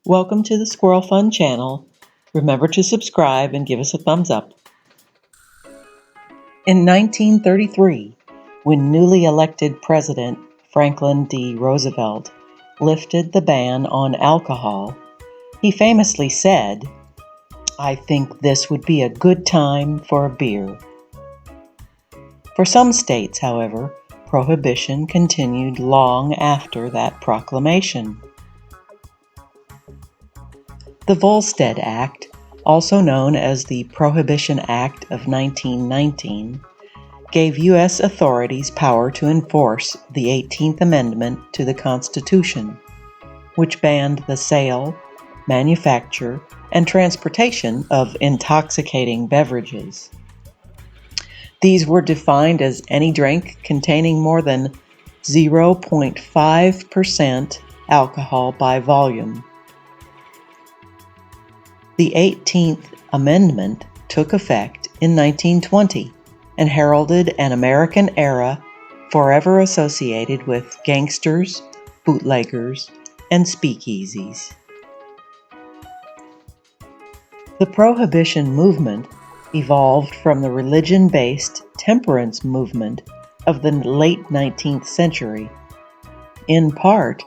Welcome to the Squirrel Fun channel. Remember to subscribe and give us a thumbs up. In 1933, when newly elected President Franklin D Roosevelt lifted the ban on alcohol, he famously said, "I think this would be a good time for a beer." For some states, however, prohibition continued long after that proclamation. The Volstead Act, also known as the Prohibition Act of 1919, gave U.S. authorities power to enforce the 18th Amendment to the Constitution, which banned the sale, manufacture, and transportation of intoxicating beverages. These were defined as any drink containing more than 0.5% alcohol by volume. The 18th Amendment took effect in 1920 and heralded an American era forever associated with gangsters, bootleggers, and speakeasies. The Prohibition movement evolved from the religion-based temperance movement of the late 19th century, in part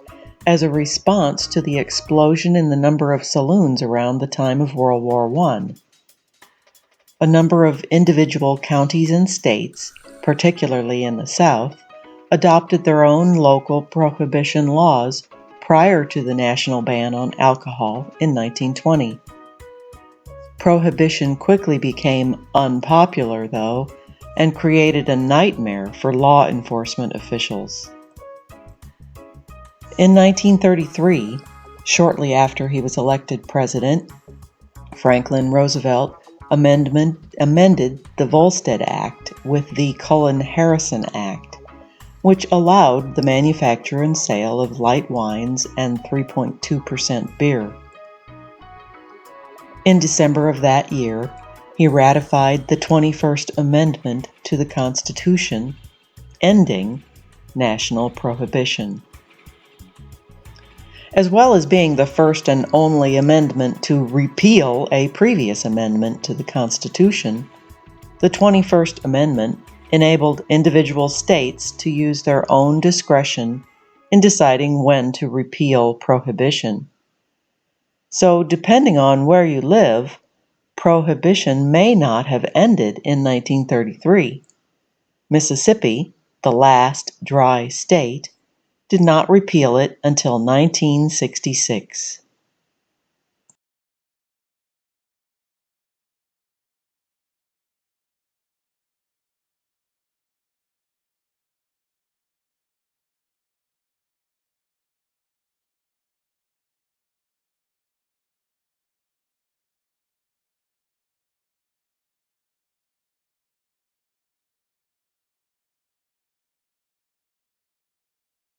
as a response to the explosion in the number of saloons around the time of World War I. A number of individual counties and states, particularly in the South, adopted their own local prohibition laws prior to the national ban on alcohol in 1920. Prohibition quickly became unpopular, though, and created a nightmare for law enforcement officials. In 1933, shortly after he was elected president, Franklin Roosevelt amended the Volstead Act with the Cullen-Harrison Act, which allowed the manufacture and sale of light wines and 3.2% beer. In December of that year, he ratified the 21st Amendment to the Constitution, ending national prohibition. As well as being the first and only amendment to repeal a previous amendment to the Constitution, the 21st Amendment enabled individual states to use their own discretion in deciding when to repeal prohibition. So, depending on where you live, prohibition may not have ended in 1933. Mississippi, the last dry state, did not repeal it until 1966.